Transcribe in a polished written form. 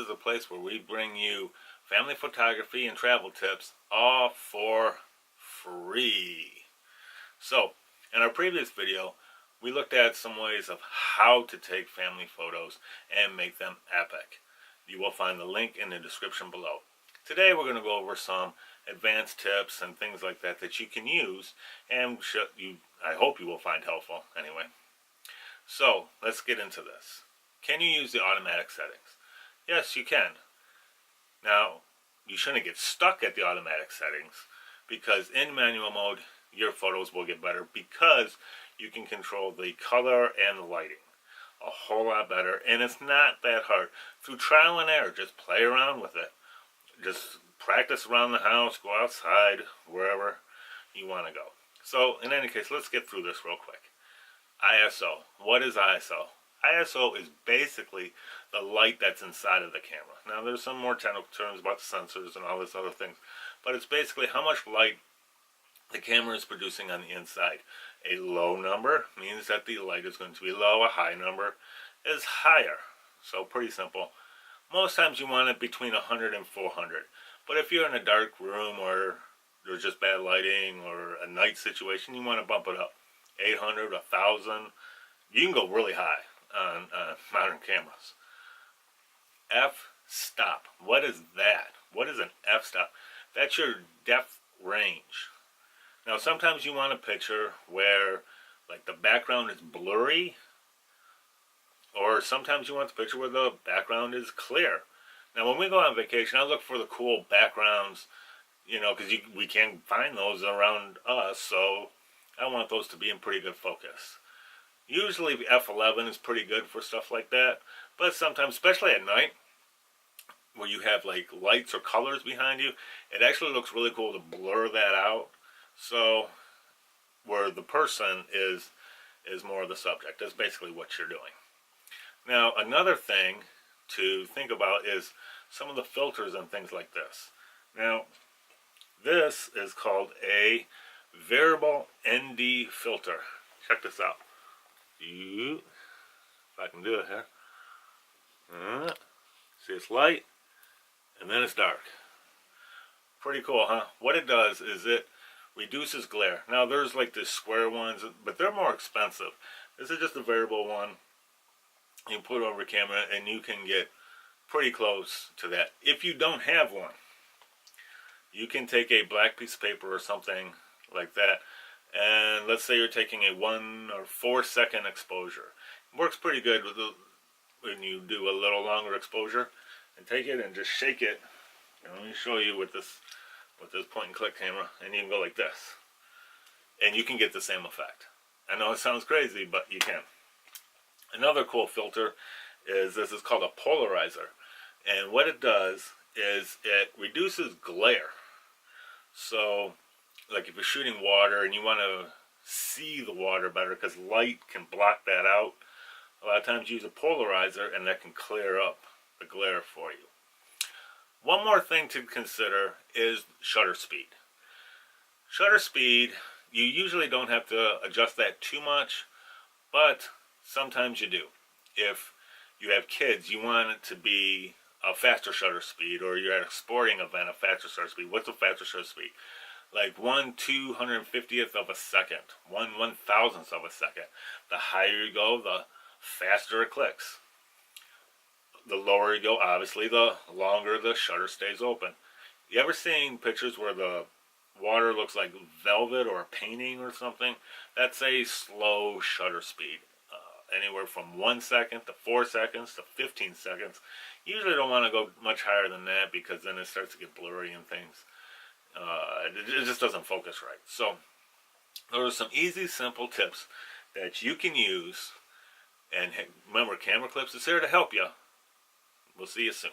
is a place where we bring you family photography and travel tips, all for free. So, in our previous video, we looked at some ways of how to take family photos and make them epic. You will find the link in the description below. Today we're going to go over some advanced tips and things like that that you can use, and I hope you will find helpful anyway. So, let's get into this. Can you use the automatic settings? Yes, you can. Now, you shouldn't get stuck at the automatic settings, because in manual mode, your photos will get better because you can control the color and the lighting a whole lot better, and it's not that hard. Through trial and error, just play around with it. Just practice around the house, go outside, wherever you want to go. So, in any case, let's get through this real quick. ISO. What is ISO? ISO is basically the light that's inside of the camera. Now, there's some more technical terms about the sensors and all this other things, but it's basically how much light the camera is producing on the inside. A low number means that the light is going to be low. A high number is higher. So pretty simple. Most times you want it between 100 and 400. But if you're in a dark room or there's just bad lighting or a night situation, you want to bump it up. 800, 1,000. You can go really high on modern cameras. F-stop. What is that? What is an f-stop? That's your depth range. Now, sometimes you want a picture where, like, the background is blurry, or sometimes you want the picture where the background is clear. Now, when we go on vacation, I look for the cool backgrounds, because we can't find those around us, so I want those to be in pretty good focus. Usually, f11 is pretty good for stuff like that, but sometimes, especially at night, where you have, like, lights or colors behind you, it actually looks really cool to blur that out. So, where the person is more of the subject. That's basically what you're doing. Now, another thing to think about is some of the filters and things like this. Now, this is called a variable ND filter. Check this out. If I can do it here. See, it's light, and then it's dark. Pretty cool, huh? What it does is it reduces glare. Now, there's like the square ones, but they're more expensive. This is just a variable one. You put it over camera and you can get pretty close to that. If you don't have one, you can take a black piece of paper or something like that, and let's say you're taking a 1 or 4 second exposure. It works pretty good when you do a little longer exposure. And take it and just shake it. Let me show you with this point and click camera, and you can go like this, and you can get the same effect. I know it sounds crazy, but you can. Another cool filter is this is called a polarizer, and what it does is it reduces glare. So, like if you're shooting water and you want to see the water better because light can block that out, a lot of times you use a polarizer, and that can clear up the glare for you. One more thing to consider is shutter speed. Shutter speed, you usually don't have to adjust that too much, but sometimes you do. If you have kids, you want it to be a faster shutter speed, or you're at a sporting event, a faster shutter speed. What's a faster shutter speed? Like 1/250th of a second, 1/1000th of a second. The higher you go, the faster it clicks. The lower you go, obviously, the longer the shutter stays open. You ever seen pictures where the water looks like velvet or a painting or something? That's a slow shutter speed. Anywhere from 1 second to 4 seconds to 15 seconds. You usually don't want to go much higher than that, because then it starts to get blurry and things. It just doesn't focus right. So, those are some easy, simple tips that you can use. And remember, Camera Clips is here to help you. We'll see you soon.